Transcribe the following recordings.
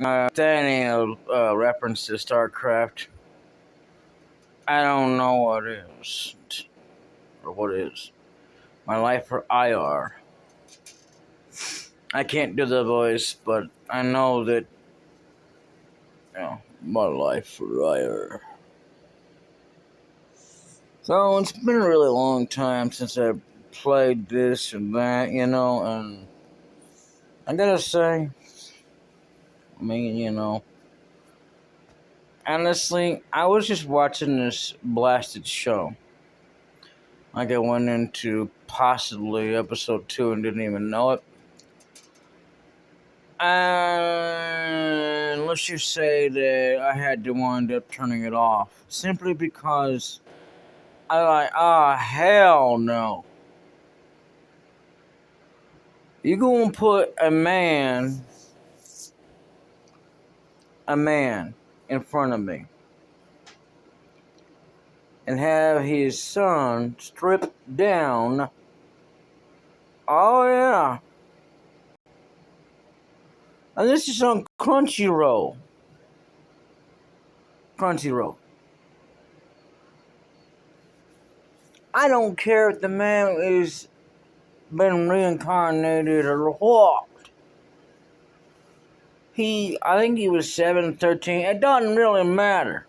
That ain't a reference to StarCraft. I don't know what is. Or what is. My life for IR. I can't do the voice, but I know that, my life for IR. So it's been a really long time since I played this and that, and I gotta say, honestly, I was just watching this blasted show. Like I went into possibly episode 2 and didn't even know it. And let's just say that I had to wind up turning it off. Simply because hell no. You gonna put a man in front of me and have his son stripped down. Oh yeah. And this is on Crunchyroll. I don't care if the man is been reincarnated or what. I think he was 7, 13. It doesn't really matter.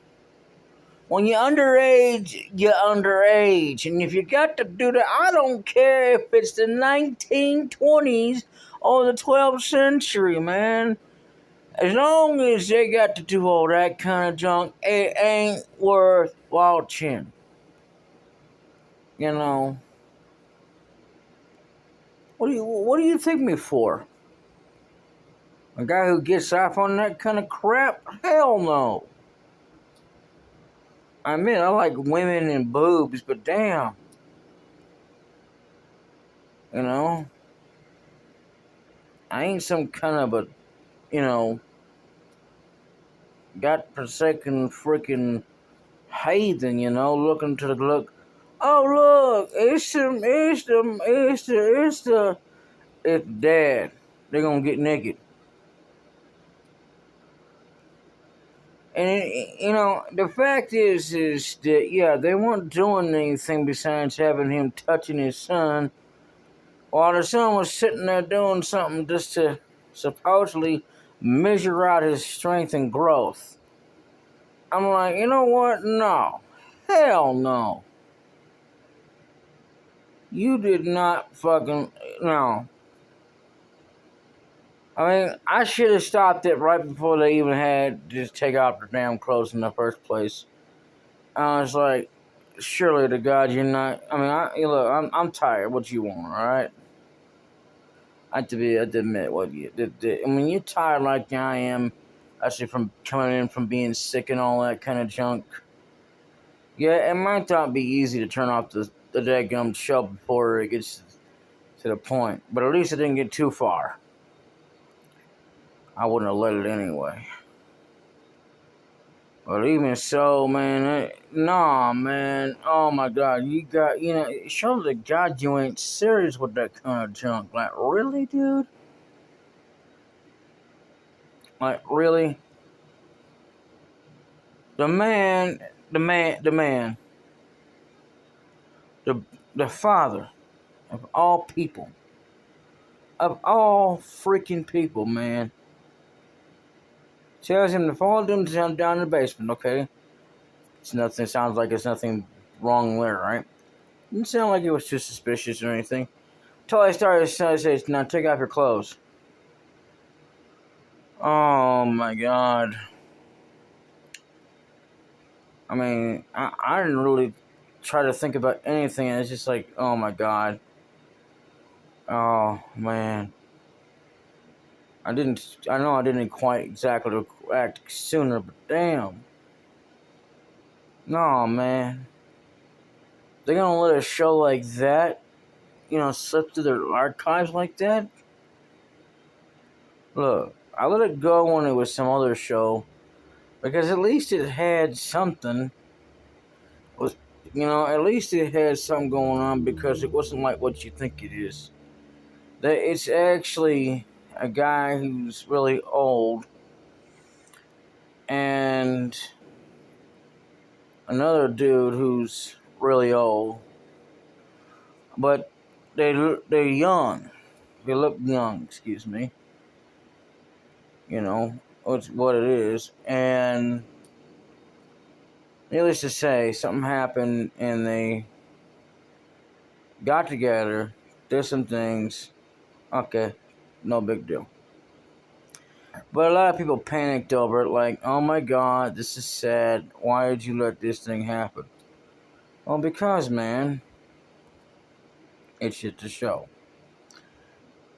When you're underage, you're underage. And if you got to do that, I don't care if it's the 1920s or the 12th century, man. As long as they got to do all that kind of junk, it ain't worth watching. What do you think me for? A guy who gets off on that kind of crap? Hell no. I mean, I like women and boobs, but damn. I ain't some kind of a, godforsaken freaking heathen, looking to the look. Oh, look, it's dad. They're gonna get naked. And, the fact is that, yeah, they weren't doing anything besides having him touching his son while the son was sitting there doing something just to supposedly measure out his strength and growth. I'm like, you know what? No. Hell no. You did not fucking... No. I mean, I should have stopped it right before they even had to just take off their damn clothes in the first place. I was like, surely to God you're not... I mean, look, I'm tired. What you want, all right? I have to admit what you... I mean, you're tired like I am, actually, from coming in from being sick and all that kind of junk. Yeah, it might not be easy to turn off the dadgum show before it gets to the point. But at least it didn't get too far. I wouldn't have let it anyway. But even so, man, nah, man. Oh my God, you got, show the God you ain't serious with that kind of junk. Like, really, dude? Like, really? The man, the father of all people, of all freaking people, man, tells him to follow them down in the basement, okay? Sounds like there's nothing wrong there, right? Didn't sound like it was too suspicious or anything. Until I started to say, now take off your clothes. Oh my God. I mean, I didn't really try to think about anything. It's just like, oh my God. Oh man. I know I didn't quite exactly act sooner, but damn. No, man. They're gonna let a show like that, slip through their archives like that? Look, I let it go when it was some other show, because at least it had something. At least it had something going on, because it wasn't like what you think it is. That it's actually a guy who's really old, and another dude who's really old, but they're young. They look young, excuse me. You know, it's what it is. And needless to say, something happened and they got together, did some things. Okay, no big deal. But a lot of people panicked over it, like, oh my god, this is sad. Why did you let this thing happen? Well, because, man, it's just a show.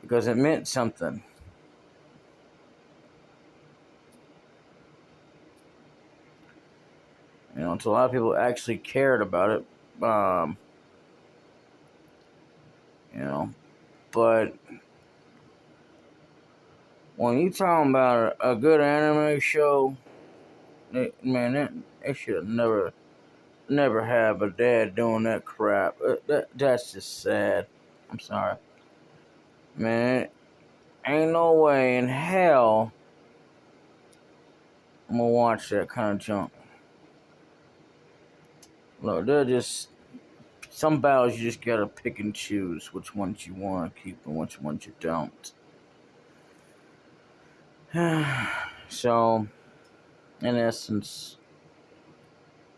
Because it meant something. You know, to a lot of people actually cared about it. You know, but when you talking about a good anime show, it should have never have a dad doing that crap. That's just sad. I'm sorry, man. Ain't no way in hell I'm gonna watch that kind of junk. Look, they're just some battles you just gotta pick and choose which ones you want to keep and which ones you don't. So, in essence,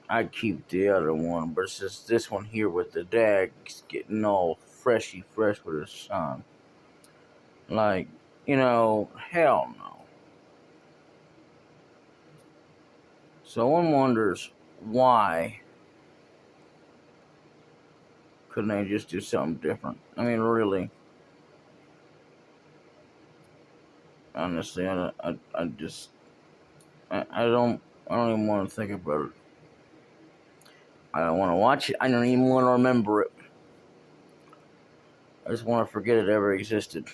I'd keep the other one versus this one here with the dad getting all fresh with his son. Like, hell no. So one wonders why couldn't they just do something different? I mean, really, honestly, I don't even want to think about it. I don't want to watch it. I don't even want to remember it. I just want to forget it ever existed.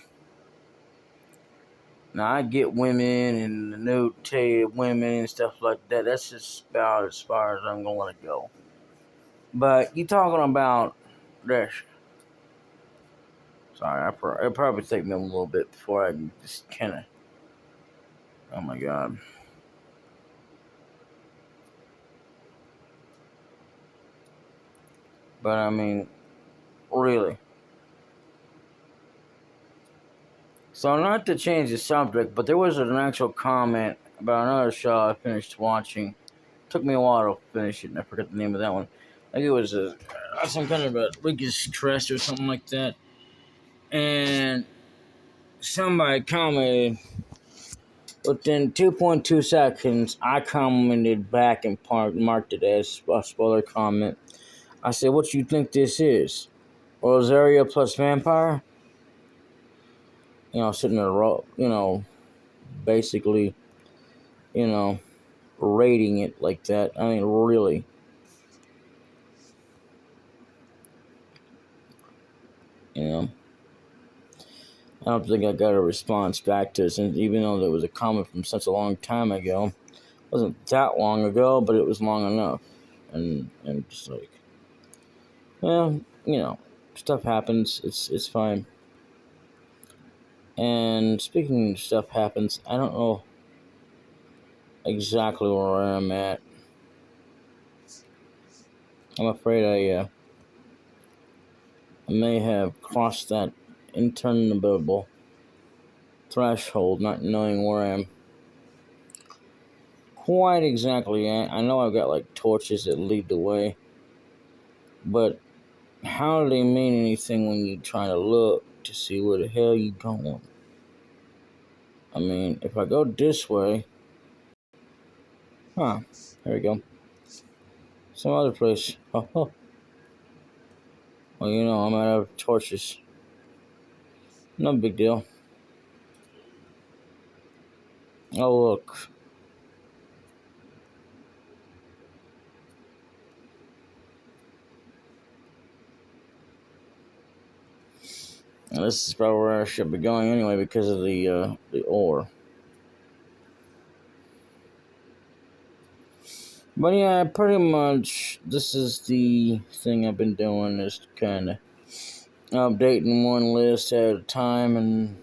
Now I get women and the nudity of women and stuff like that. That's just about as far as I'm gonna let it go. But you talking about this? Sorry, it'll probably take me a little bit before I can just kind of. Oh my god. But I mean, really. So not to change the subject, but there was an actual comment about another show I finished watching. Took me a while to finish it, and I forget the name of that one. I think it was some kind of a Lucas stress or something like that. And somebody commented within 2.2 seconds. I commented back and marked it as a spoiler comment. I said, "What you think this is? Rosaria plus vampire?" Sitting there, basically, you know, rating it like that. I mean, really. You know, I don't think I got a response back to it, since even though there was a comment from such a long time ago. It wasn't that long ago, but it was long enough. And just like, well, stuff happens. It's fine. And speaking of stuff happens, I don't know exactly where I'm at. I'm afraid I may have crossed that interminable threshold, not knowing where I'm quite exactly at. I know I've got like torches that lead the way, but how do they mean anything when you try to look to see where the hell you going? I mean, if I go this way, there we go. Some other place. Oh. Well, I'm out of torches. No big deal. Oh, look. Now, this is probably where I should be going anyway because of the ore. But yeah, pretty much this is the thing I've been doing, is kind of updating one list at a time. And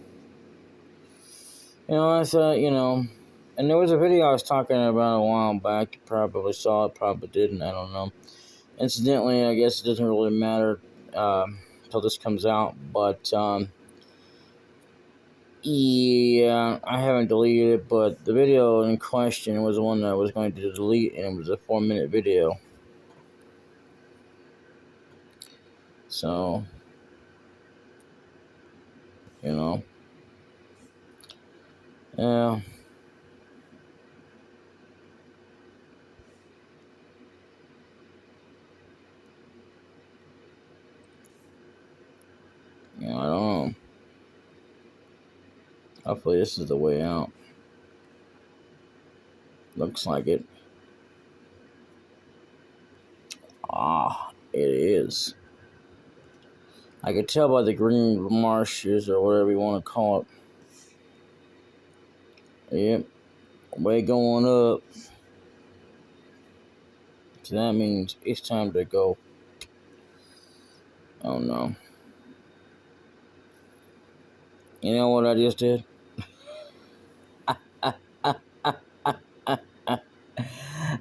I thought, And there was a video I was talking about a while back. You probably saw it, probably didn't. I don't know. Incidentally, I guess it doesn't really matter until this comes out. But yeah, I haven't deleted it. But the video in question was the one that I was going to delete, and it was a 4-minute video. So, you know, yeah. I don't know. Hopefully, this is the way out. Looks like it. Ah, it is. I could tell by the green marshes or whatever you want to call it. Yep, way going up. So that means it's time to go. Oh no. You know what I just did?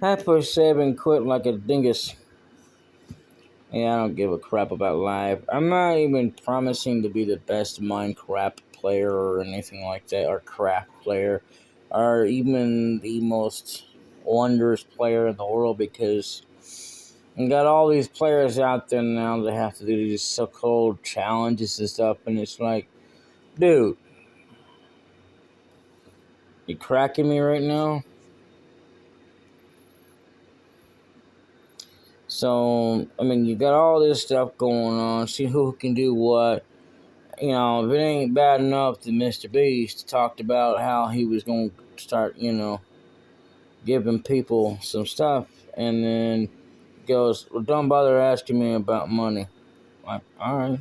I pushed save and quit like a dingus. Yeah, I don't give a crap about live. I'm not even promising to be the best Minecraft player or anything like that, or craft player, or even the most wondrous player in the world, because you got all these players out there now that have to do these so-called challenges and stuff, and it's like, dude, you cracking me right now? So, I mean, you got all this stuff going on, see who can do what. You know, if it ain't bad enough that Mr. Beast talked about how he was going to start, giving people some stuff, and then goes, well, don't bother asking me about money. Like, alright,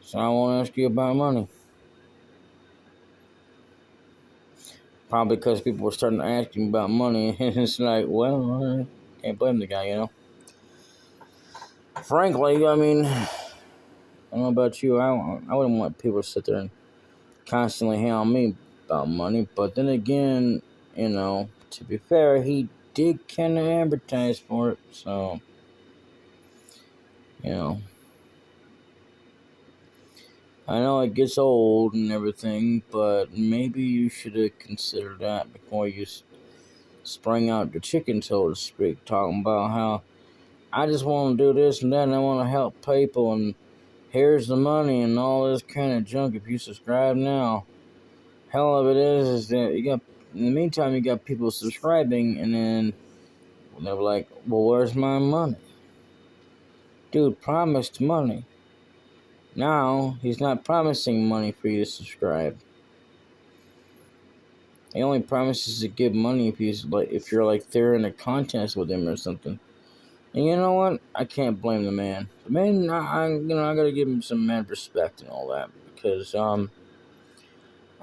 so I won't ask you about money. Probably because people were starting to ask him about money, and it's like, well, I can't blame the guy. Frankly, I mean, I don't know about you, I wouldn't want people to sit there and constantly hound me about money, but then again, to be fair, he did kind of advertise for it, so, you know, I know it gets old and everything, but maybe you should have considered that before you sprang out the chicken, so to speak, talking about how I just want to do this and that, and I want to help people, and here's the money and all this kind of junk if you subscribe now. Hell of it is that you got, in the meantime, you got people subscribing, and then they're like, well, where's my money? Dude promised money. Now, he's not promising money for you to subscribe. He only promises to give money if you're like there in a contest with him or something. And you know what? I can't blame the man. The man, I gotta give him some mad respect and all that, because I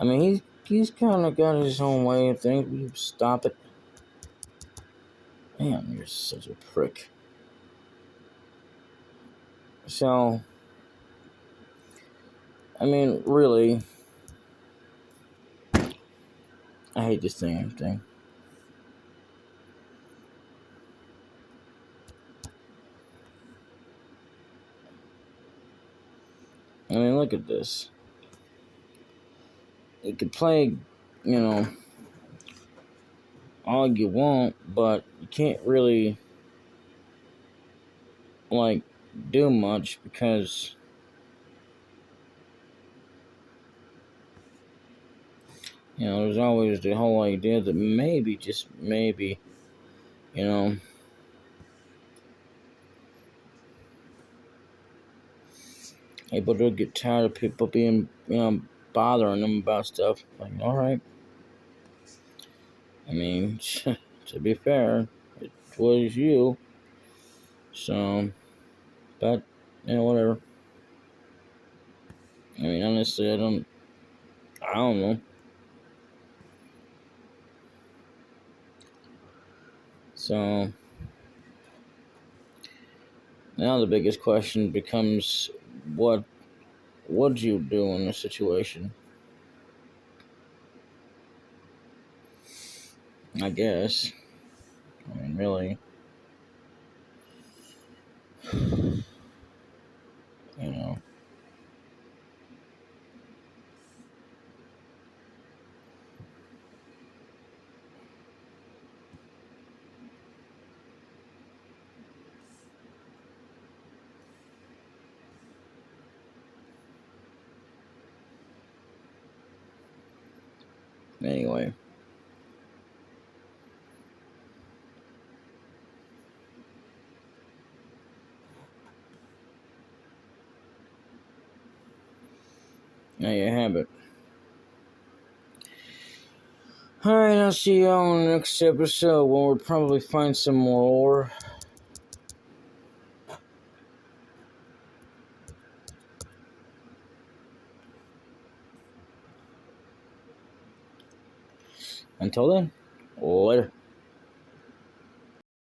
mean he's kind of got his own way of things. Will you stop it? Man, you're such a prick. So, I mean, really, I hate this thing. I mean, look at this. You could play, you know, all you want, but you can't really, like, do much because, there's always the whole idea that maybe, just maybe, you know, people do get tired of people being, bothering them about stuff. Like, alright. I mean, to be fair, it was you. So, but, whatever. I mean, honestly, I don't know. So, now the biggest question becomes, what would you do in this situation? I guess. I mean, really. You know. Anyway. There you have it. Alright, I'll see you on the next episode where we'll probably find some more ore. Until then, later.